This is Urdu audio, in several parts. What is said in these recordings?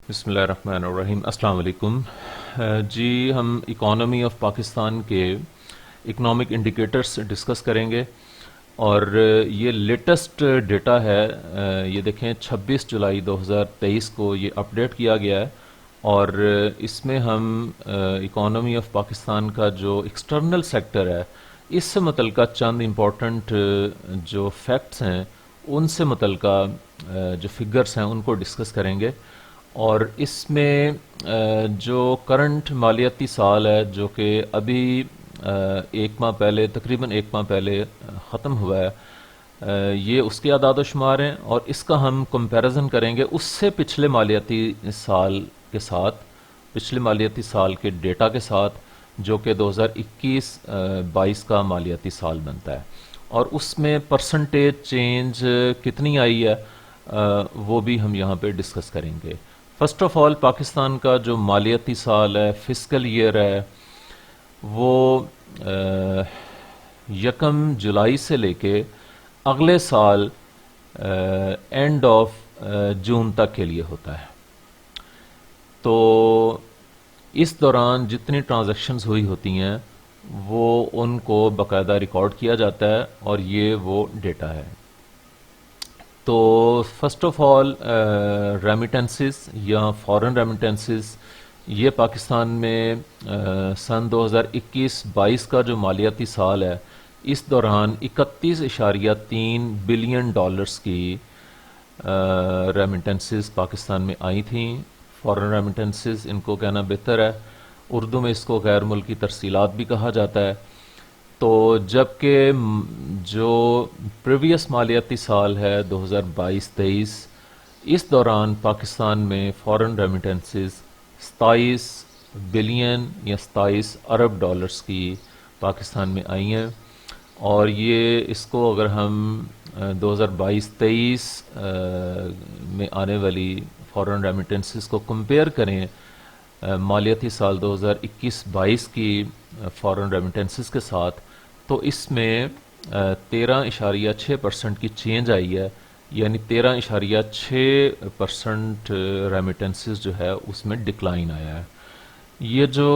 بسم اللہ الرحمن الرحیم۔ السلام علیکم۔ جی ہم اکانومی آف پاکستان کے اکنامک انڈیکیٹرز ڈسکس کریں گے، اور یہ لیٹسٹ ڈیٹا ہے۔ یہ دیکھیں 26 جولائی 2023 کو یہ اپڈیٹ کیا گیا ہے، اور اس میں ہم اکانومی آف پاکستان کا جو ایکسٹرنل سیکٹر ہے اس سے متعلقہ چند امپورٹنٹ جو فیکٹس ہیں ان سے متعلقہ جو فگرز ہیں ان کو ڈسکس کریں گے۔ اور اس میں جو کرنٹ مالیاتی سال ہے جو کہ ابھی ایک ماہ پہلے تقریباً ایک ماہ پہلے ختم ہوا ہے، یہ اس کے اعداد و شمار ہیں، اور اس کا ہم کمپیریزن کریں گے اس سے پچھلے مالیاتی سال کے ساتھ، پچھلے مالیاتی سال کے ڈیٹا کے ساتھ، جو کہ 2021-22 کا مالیاتی سال بنتا ہے، اور اس میں پرسنٹیج چینج کتنی آئی ہے وہ بھی ہم یہاں پہ ڈسکس کریں گے۔ فرسٹ آف آل پاکستان کا جو مالیاتی سال ہے، فسکل ایئر ہے، وہ 1 جولائی سے لے کے اگلے سال اینڈ آف جون تک کے لیے ہوتا ہے۔ تو اس دوران جتنی ٹرانزیکشنز ہوئی ہوتی ہیں وہ ان کو باقاعدہ ریکارڈ کیا جاتا ہے، اور یہ وہ ڈیٹا ہے۔ تو فرسٹ آف آل ریمیٹنسز یا فورن ریمیٹنسز، یہ پاکستان میں سن 2021-22 کا جو مالیاتی سال ہے اس دوران 31.3 بلین ڈالرز کی ریمیٹنسز پاکستان میں آئی تھیں۔ فورن ریمیٹنسز ان کو کہنا بہتر ہے، اردو میں اس کو غیر ملکی ترسیلات بھی کہا جاتا ہے۔ تو جبکہ جو پریویس مالیاتی سال ہے 2022-23، اس دوران پاکستان میں فورن ریمیٹنسز 27 بلین یا 27 ارب ڈالرز کی پاکستان میں آئی ہیں، اور یہ اس کو اگر ہم 2022-23 میں آنے والی فورن ریمیٹنسز کو کمپیئر کریں مالیاتی سال 2021-22 کی فورن ریمیٹنسز کے ساتھ، تو اس میں 13.6% کی چینج آئی ہے، یعنی 13.6% ریمیٹنسز جو ہے اس میں ڈکلائن آیا ہے۔ یہ جو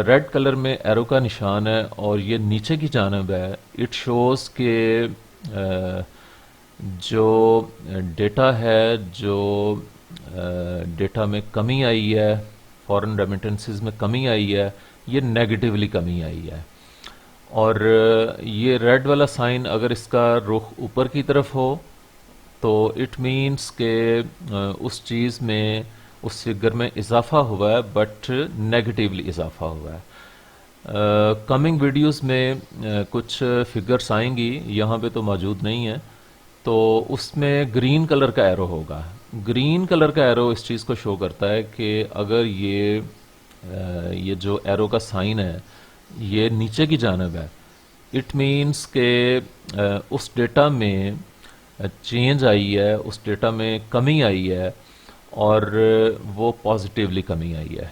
ریڈ کلر میں ایرو کا نشان ہے اور یہ نیچے کی جانب ہے، اٹ شوز کہ جو ڈیٹا ہے، جو ڈیٹا میں کمی آئی ہے، فورن ریمیٹنسز میں کمی آئی ہے، یہ نیگیٹیولی کمی آئی ہے۔ اور یہ ریڈ والا سائن اگر اس کا رخ اوپر کی طرف ہو تو اٹ مینس کہ اس چیز میں، اس فگر میں اضافہ ہوا ہے، بٹ نیگیٹیولی اضافہ ہوا ہے۔ کمنگ ویڈیوز میں کچھ فگرز آئیں گی، یہاں پہ تو موجود نہیں ہیں، تو اس میں گرین کلر کا ایرو ہوگا۔ گرین کلر کا ایرو اس چیز کو شو کرتا ہے کہ اگر یہ جو ایرو کا سائن ہے یہ نیچے کی جانب ہے، اٹ مینس کہ اس ڈیٹا میں چینج آئی ہے، اس ڈیٹا میں کمی آئی ہے، اور وہ پازیٹیولی کمی آئی ہے۔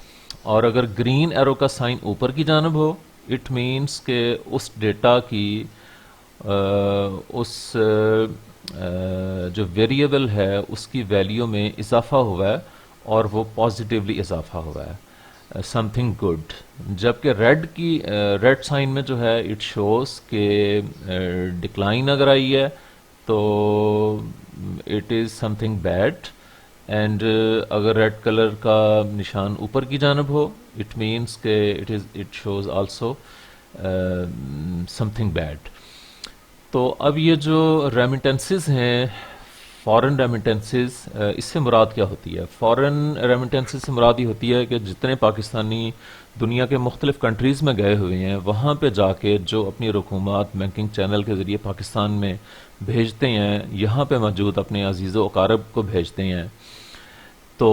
اور اگر گرین ایرو کا سائن اوپر کی جانب ہو، اٹ مینس کہ اس ڈیٹا کی اس جو ویریبل ہے اس کی ویلیو میں اضافہ ہوا ہے، اور وہ پازیٹیولی اضافہ ہوا ہے، سم تھنگ گڈ۔ جبکہ ریڈ سائن میں جو ہے اٹ شوز کہ ڈکلائن اگر آئی ہے تو it is something bad, and اگر ریڈ کلر کا نشان اوپر کی جانب ہو اٹ مینس کہ it shows also something bad. تو اب یہ جو ریمیٹنسز ہیں، فورن ریمیٹنسز، اس سے مراد کیا ہوتی ہے؟ فورن ریمیٹنسز سے مراد یہ ہوتی ہے کہ جتنے پاکستانی دنیا کے مختلف کنٹریز میں گئے ہوئے ہیں وہاں پہ جا کے جو اپنی رقومات بینکنگ چینل کے ذریعے پاکستان میں بھیجتے ہیں، یہاں پہ موجود اپنے عزیز و اقارب کو بھیجتے ہیں، تو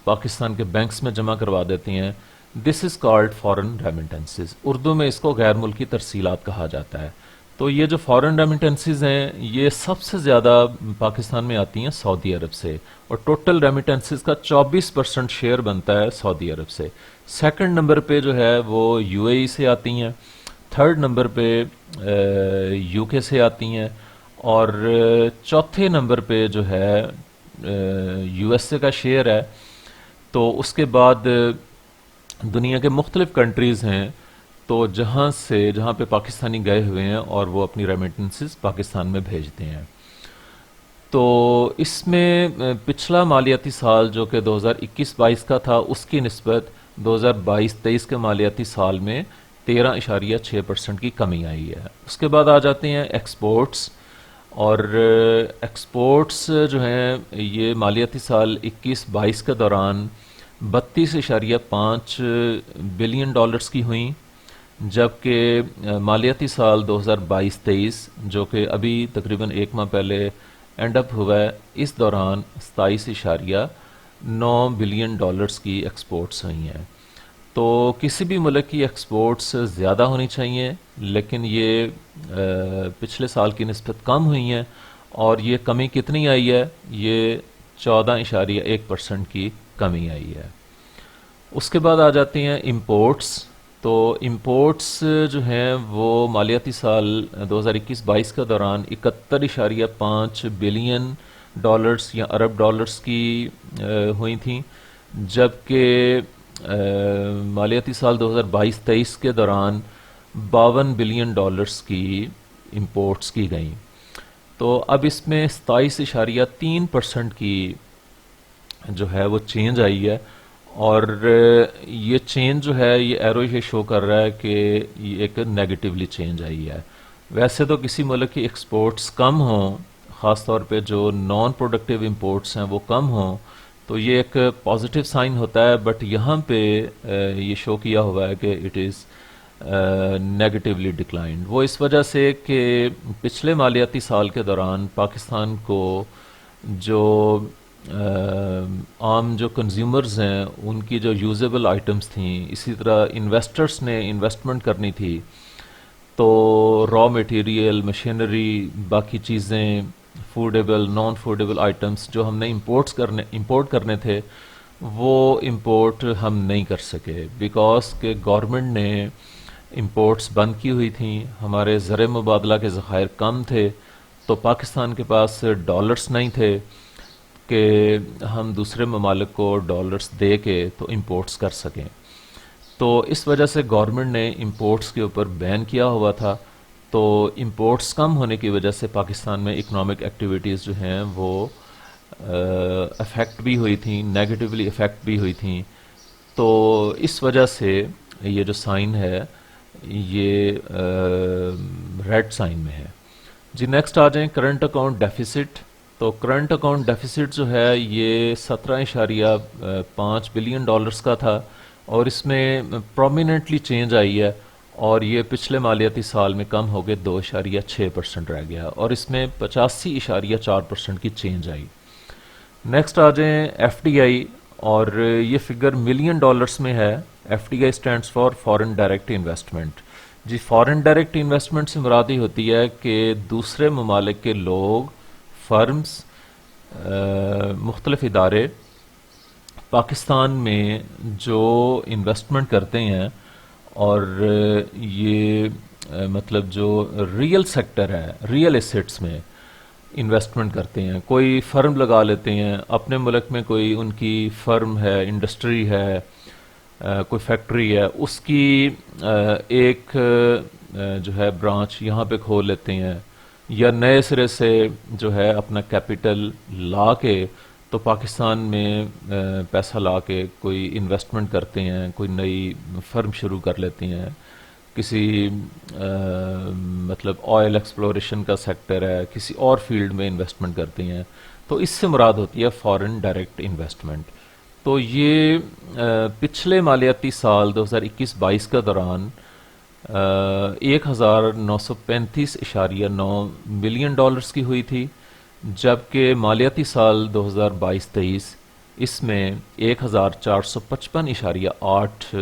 پاکستان کے بینکس میں جمع کروا دیتے ہیں۔ This is called foreign remittances, Urdu میں اس کو غیر ملکی ترسیلات کہا جاتا ہے۔ تو یہ جو فورن ریمیٹنسز ہیں یہ سب سے زیادہ پاکستان میں آتی ہیں سعودی عرب سے، اور ٹوٹل ریمیٹنسز کا 24% شیئر بنتا ہے سعودی عرب سے۔ سیکنڈ نمبر پہ جو ہے وہ یو اے ای سے آتی ہیں، تھرڈ نمبر پہ یو کے سے آتی ہیں، اور چوتھے نمبر پہ جو ہے یو ایس اے کا شیئر ہے، تو اس کے بعد دنیا کے مختلف کنٹریز ہیں تو جہاں پہ پاکستانی گئے ہوئے ہیں اور وہ اپنی ریمیٹنسز پاکستان میں بھیجتے ہیں. تو اس میں پچھلا مالیاتی سال جو کہ 2021-22 کا تھا اس کی نسبت 2022-23 کے مالیاتی سال میں 13.6% کی کمی آئی ہے. اس کے بعد آ جاتے ہیں ایکسپورٹس. اور ایکسپورٹس جو ہیں یہ مالیاتی سال 21-22 کے دوران 32.5 بلین ڈالرز کی ہوئیں، جبکہ مالیاتی سال 2022-23 جو کہ ابھی تقریباً ایک ماہ پہلے اینڈ اپ ہوا ہے، اس دوران 27.9 بلین ڈالرز کی ایکسپورٹس ہوئی ہیں. تو کسی بھی ملک کی ایکسپورٹس زیادہ ہونی چاہیے، لیکن یہ پچھلے سال کی نسبت کم ہوئی ہیں. اور یہ کمی کتنی آئی ہے؟ یہ 14.1% کی کمی آئی ہے. اس کے بعد آ جاتے ہیں امپورٹس. تو امپورٹس جو ہیں وہ مالیاتی سال 2021-22 کا دوران 71.5 بلین ڈالرز یا ارب ڈالرز کی ہوئی تھیں، جبکہ مالیاتی سال 2022-23 کے دوران 52 بلین ڈالرز کی امپورٹس کی گئیں. تو اب اس میں 27.3% کی جو ہے وہ چینج آئی ہے. اور یہ چینج جو ہے یہ ایرو یہ شو کر رہا ہے کہ یہ ایک نیگیٹیولی چینج آئی ہے. ویسے تو کسی ملک کی ایکسپورٹس کم ہوں، خاص طور پہ جو نان پروڈکٹیو امپورٹس ہیں وہ کم ہوں، تو یہ ایک پازیٹیو سائن ہوتا ہے. بٹ یہاں پہ یہ شو کیا ہوا ہے کہ اٹ از نیگیٹیولی ڈکلائنڈ. وہ اس وجہ سے کہ پچھلے مالیاتی سال کے دوران پاکستان کو جو عام جو کنزیومرز ہیں ان کی جو یوزیبل آئٹمز تھیں، اسی طرح انویسٹرز نے انویسٹمنٹ کرنی تھی، تو را میٹیریل، مشینری، باقی چیزیں، فوڈیبل نان فوڈیبل آئٹمز جو ہم نے امپورٹ کرنے تھے وہ امپورٹ ہم نہیں کر سکے، بیکاز کہ گورنمنٹ نے امپورٹس بند کی ہوئی تھیں. ہمارے زر مبادلہ کے ذخائر کم تھے، تو پاکستان کے پاس ڈالرز نہیں تھے کہ ہم دوسرے ممالک کو ڈالرز دے کے تو امپورٹس کر سکیں. تو اس وجہ سے گورنمنٹ نے امپورٹس کے اوپر بین کیا ہوا تھا. تو امپورٹس کم ہونے کی وجہ سے پاکستان میں اکنامک ایکٹیویٹیز جو ہیں وہ افیکٹ بھی ہوئی تھیں، نیگیٹیولی افیکٹ بھی ہوئی تھیں. تو اس وجہ سے یہ جو سائن ہے یہ ریڈ سائن میں ہے. جی نیکسٹ آ جائیں کرنٹ اکاؤنٹ ڈیفیسٹ. تو کرنٹ اکاؤنٹ ڈیفیسٹ جو ہے یہ 17.5 بلین ڈالرز کا تھا، اور اس میں پرومیننٹلی چینج آئی ہے، اور یہ پچھلے مالیاتی سال میں کم ہو گئے 2.6% رہ گیا، اور اس میں 85.4% کی چینج آئی. نیکسٹ آ جائیں ایف ڈی آئی. اور یہ فگر ملین ڈالرز میں ہے. F D I stands for foreign direct investment. جی فارن ڈائریکٹ انویسٹمنٹ سے مراد یہ ہوتی ہے کہ دوسرے ممالک کے لوگ، فرمز، مختلف ادارے پاکستان میں جو انویسٹمنٹ کرتے ہیں، اور یہ مطلب جو ریئل سیکٹر ہے، ریئل ایسیٹس میں انویسٹمنٹ کرتے ہیں. کوئی فرم لگا لیتے ہیں اپنے ملک میں، کوئی ان کی فرم ہے، انڈسٹری ہے، کوئی فیکٹری ہے، اس کی ایک جو ہے برانچ یہاں پہ کھول لیتے ہیں، یا نئے سرے سے جو ہے اپنا کیپٹل لا کے تو پاکستان میں پیسہ لا کے کوئی انویسٹمنٹ کرتے ہیں، کوئی نئی فرم شروع کر لیتے ہیں. کسی مطلب آئل ایکسپلوریشن کا سیکٹر ہے، کسی اور فیلڈ میں انویسٹمنٹ کرتے ہیں، تو اس سے مراد ہوتی ہے فارن ڈائریکٹ انویسٹمنٹ. تو یہ پچھلے مالیاتی سال 2021-22 کا دوران 1935.9 ملین ڈالرز کی ہوئی تھی، جبکہ مالیاتی سال 2022-23 اس میں 1455.8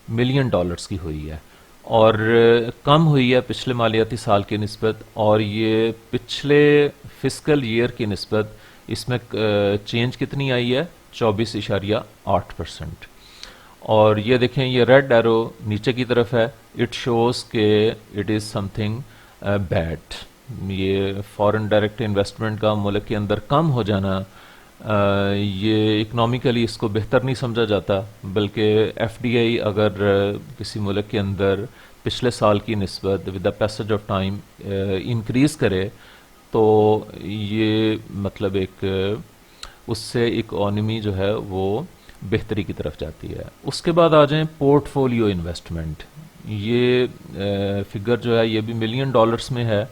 ملین ڈالرز کی ہوئی ہے، اور کم ہوئی ہے پچھلے مالیاتی سال کی نسبت. اور یہ پچھلے فسکل ایئر کی نسبت اس میں چینج کتنی آئی ہے؟ 24.8%. اور یہ دیکھیں یہ ریڈ ایرو نیچے کی طرف ہے، اٹ شوز کہ it is something bad. یہ فارن ڈائریکٹ انویسٹمنٹ کا ملک کے اندر کم ہو جانا یہ اکنامیکلی اس کو بہتر نہیں سمجھا جاتا، بلکہ ایف ڈی آئی اگر کسی ملک کے اندر پچھلے سال کی نسبت with the passage of time increase کرے تو یہ مطلب ایک اس سے اکانومی جو ہے وہ بہتری کی طرف جاتی ہے۔ اس کے بعد آ جائیں پورٹ فولیو انویسٹمنٹ، یہ فگر جو ہے یہ بھی ملین ڈالرز میں ہے۔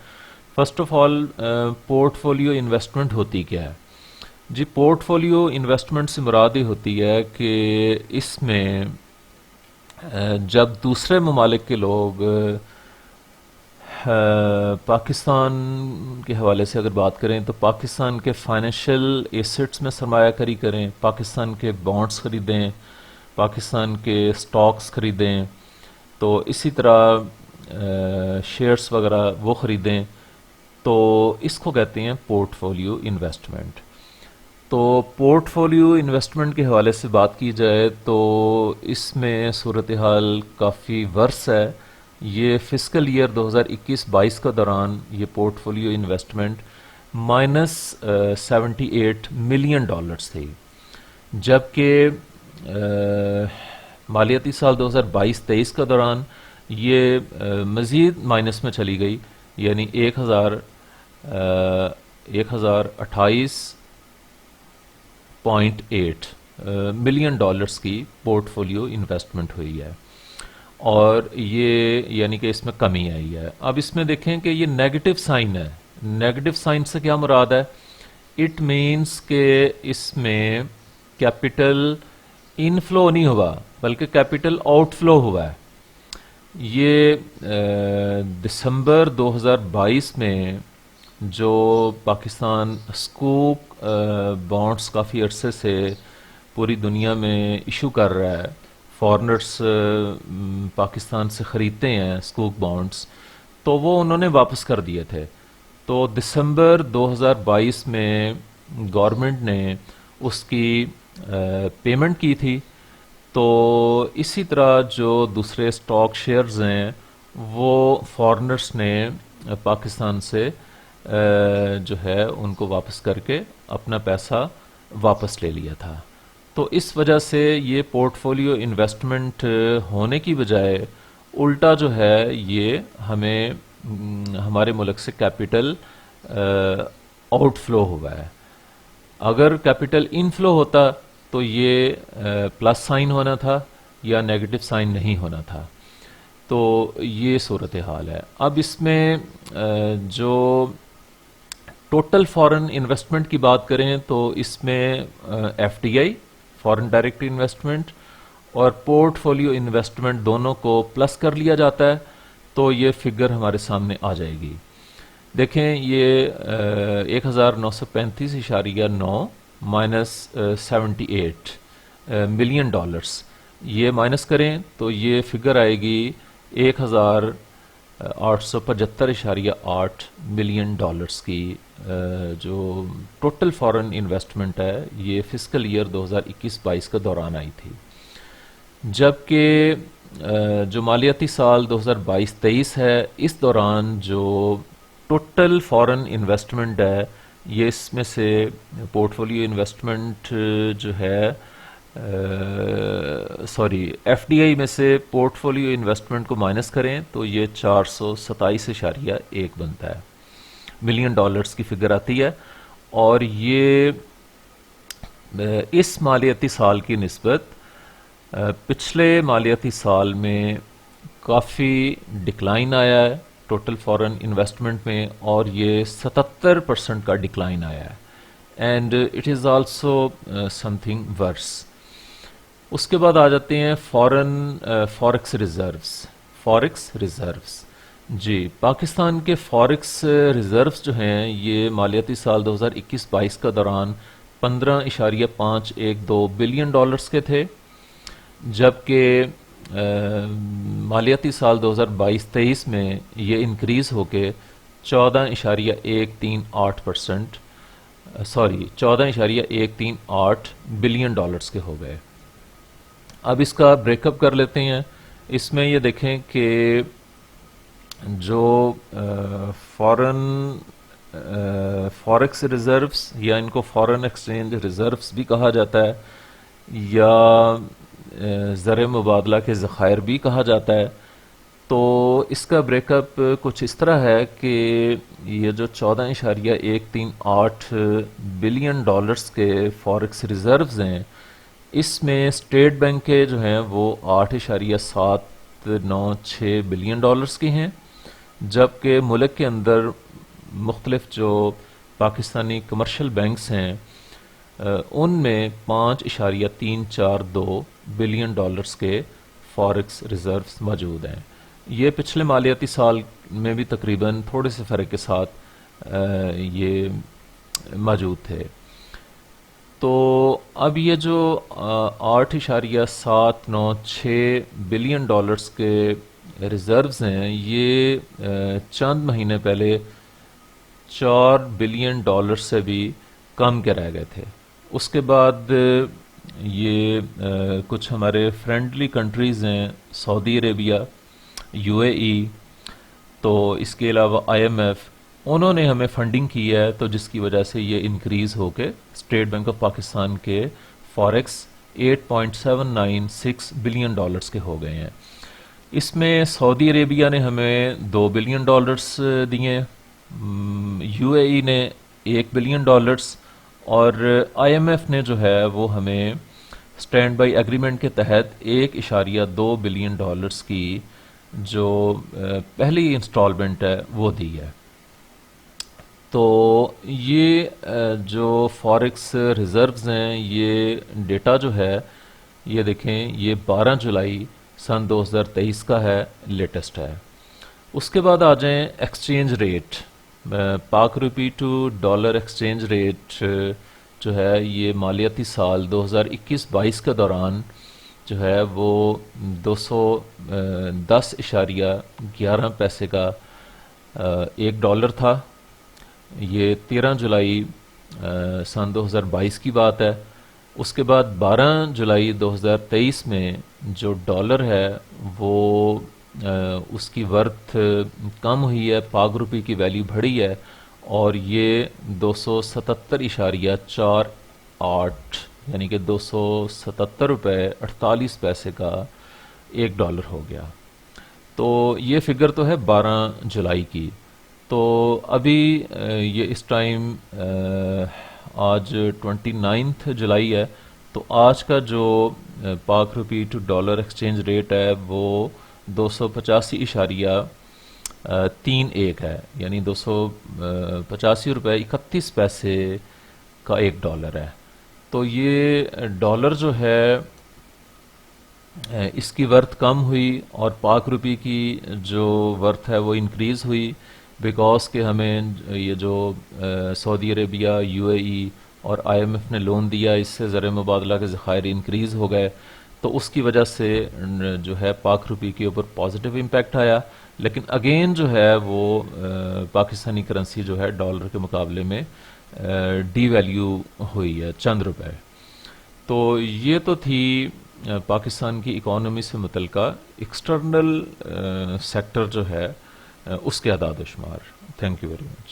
First of all port folio investment ہوتی کیا ہے؟ جی پورٹ فولیو انویسٹمنٹ سے مراد یہ ہوتی ہے کہ اس میں جب دوسرے ممالک کے لوگ پاکستان کے حوالے سے اگر بات کریں تو پاکستان کے فائنینشیل ایسٹس میں سرمایہ کاری کریں، پاکستان کے بانڈز خریدیں، پاکستان کے سٹاکس خریدیں، تو اسی طرح شیئرز وغیرہ وہ خریدیں، تو اس کو کہتے ہیں پورٹ فولیو انویسٹمنٹ۔ تو پورٹ فولیو انویسٹمنٹ کے حوالے سے بات کی جائے تو اس میں صورتحال کافی ورس ہے۔ یہ فسکل ایئر 2021-22 کا دوران یہ port folio investment -78 million dollars تھی، جبکہ مالیاتی سال 2022-23 کا دوران یہ مزید مائنس میں چلی گئی، یعنی 1028.8 ملین ڈالرز کی پورٹ فولیو انویسٹمنٹ ہوئی ہے، اور یہ یعنی کہ اس میں کمی آئی ہے۔ اب اس میں دیکھیں کہ یہ نیگیٹو سائن ہے۔ نیگیٹو سائن سے کیا مراد ہے؟ اٹ مینس کہ اس میں کیپٹل انفلو نہیں ہوا بلکہ کیپٹل آؤٹ فلو ہوا ہے۔ یہ دسمبر 2022 میں جو پاکستان سکوک بانڈز کافی عرصے سے پوری دنیا میں ایشو کر رہا ہے، فارنرز پاکستان سے خریدتے ہیں سکوک بانڈز، تو وہ انہوں نے واپس کر دیے تھے۔ تو دسمبر 2022 میں گورنمنٹ نے اس کی پیمنٹ کی تھی، تو اسی طرح جو دوسرے سٹاک شیئرز ہیں وہ فارنرز نے پاکستان سے جو ہے ان کو واپس کر کے اپنا پیسہ واپس لے لیا تھا۔ تو اس وجہ سے یہ پورٹ فولیو انویسٹمنٹ ہونے کی بجائے الٹا جو ہے یہ ہمیں ہمارے ملک سے کیپٹل آؤٹ فلو ہوا ہے۔ اگر کیپٹل انفلو ہوتا تو یہ پلس سائن ہونا تھا یا نیگیٹو سائن نہیں ہونا تھا۔ تو یہ صورتحال ہے۔ اب اس میں جو ٹوٹل فارن انویسٹمنٹ کی بات کریں تو اس میں F D I foreign direct investment اور پورٹ فولیو انویسٹمنٹ دونوں کو پلس کر لیا جاتا ہے، تو یہ فگر ہمارے سامنے آ جائے گی۔ دیکھیں یہ 1935.9 -78 ملین ڈالرز، یہ مائنس کریں تو یہ فگر آئے گی 1875.8 ملین ڈالرز کی، جو ٹوٹل فارن انویسٹمنٹ ہے یہ فسکل ایئر 2021-22 کا دوران آئی تھی، جبکہ جو مالیاتی سال 2022-23 ہے اس دوران جو ٹوٹل فارن انویسٹمنٹ ہے یہ اس میں سے پورٹ فولیو انویسٹمنٹ جو ہے ایف ڈی آئی میں سے پورٹ فولیو انویسٹمنٹ کو مائنس کریں تو یہ 427.1 بنتا ہے، ملین ڈالرز کی فگر آتی ہے، اور یہ اس مالیاتی سال کی نسبت پچھلے مالیاتی سال میں کافی ڈکلائن آیا ہے ٹوٹل فارن انویسٹمنٹ میں، اور یہ 77% کا ڈکلائن آیا ہے، and it is also something worse. اس کے بعد آ جاتے ہیں فارکس ریزروز۔ جی پاکستان کے فارکس ریزروز جو ہیں یہ مالیاتی سال 2021-22 کا دوران 15.512 بلین ڈالرز کے تھے، جبکہ مالیاتی سال 2022-23 میں یہ انکریز ہو کے 14.138 بلین ڈالرز کے ہو گئے۔ اب اس کا بریک اپ کر لیتے ہیں۔ اس میں یہ دیکھیں کہ جو فارن فارکس ریزروز یا ان کو فورن ایکسچینج ریزروز بھی کہا جاتا ہے یا زر مبادلہ کے ذخائر بھی کہا جاتا ہے. تو اس کا بریک اپ کچھ اس طرح ہے کہ یہ جو 14.138 بلین ڈالرز کے فارکس ریزروز ہیں، اس میں اسٹیٹ بینک کے جو ہیں وہ 8.796 بلین ڈالرز کے ہیں، جبکہ ملک کے اندر مختلف جو پاکستانی کمرشل بینکس ہیں ان میں 5.342 بلین ڈالرز کے فارکس ریزروز موجود ہیں. یہ پچھلے مالیاتی سال میں بھی تقریباً تھوڑے سے فرق کے ساتھ یہ موجود تھے. تو اب یہ جو 8.796 بلین ڈالرز کے ریزروز ہیں، یہ چند مہینے پہلے 4 بلین ڈالر سے بھی کم کے رہ گئے تھے. اس کے بعد یہ کچھ ہمارے فرینڈلی کنٹریز ہیں، سعودی عربیہ، یو اے ای، تو اس کے علاوہ آئی ایم ایف، انہوں نے ہمیں فنڈنگ کی ہے، تو جس کی وجہ سے یہ انکریز ہو کے اسٹیٹ بینک آف پاکستان کے فارکس 8.796 بلین ڈالرز کے ہو گئے ہیں. اس میں سعودی عربیہ نے ہمیں 2 بلین ڈالرز دیے، یو اے ای نے 1 بلین ڈالرز، اور آئی ایم ایف نے جو ہے وہ ہمیں اسٹینڈ بائی ایگریمنٹ کے تحت 1.2 بلین ڈالرز کی جو پہلی انسٹالمنٹ ہے وہ دی ہے. تو یہ جو فارکس ریزروز ہیں، یہ ڈیٹا جو ہے یہ دیکھیں، یہ 12 جولائی سن 2023 کا ہے، لیٹسٹ ہے. اس کے بعد آ جائیں ایکسچینج ریٹ. پاک روپی ٹو ڈالر ایکسچینج ریٹ جو ہے یہ مالیاتی سال 2021-22 کے دوران جو ہے وہ 210.11 پیسے کا ایک ڈالر تھا. یہ 13 جولائی سن 2022 کی بات ہے. اس کے بعد 12 جولائی 2023 میں جو ڈالر ہے وہ اس کی ورتھ کم ہوئی ہے، پاک روپی کی ویلیو بڑھی ہے، اور یہ 277.48 یعنی کہ 277 روپے 48 پیسے کا ایک ڈالر ہو گیا. تو یہ فگر تو ہے 12 جولائی کی. تو ابھی یہ اس ٹائم آج 29 جولائی ہے، تو آج کا جو پاک روپی ٹو ڈالر ایکسچینج ریٹ ہے وہ 285.31 ہے، یعنی 285 روپے 31 پیسے کا ایک ڈالر ہے. تو یہ ڈالر جو ہے اس کی ورتھ کم ہوئی اور پاک روپی کی جو ورتھ ہے وہ انکریز ہوئی، بیکاز کہ ہمیں یہ جو سعودی عربیہ، یو اے ای اور آئی ایم ایف نے لون دیا، اس سے زر مبادلہ کے ذخائر انکریز ہو گئے، تو اس کی وجہ سے جو ہے پاک روپی کے اوپر پازیٹیو امپیکٹ آیا. لیکن اگین جو ہے وہ پاکستانی کرنسی جو ہے ڈالر کے مقابلے میں ڈی ویلیو ہوئی ہے چند روپے. تو یہ تو تھی پاکستان کی اکانومی سے متعلقہ ایکسٹرنل سیکٹر جو ہے اس کے اعداد و شمار. Thank you very much.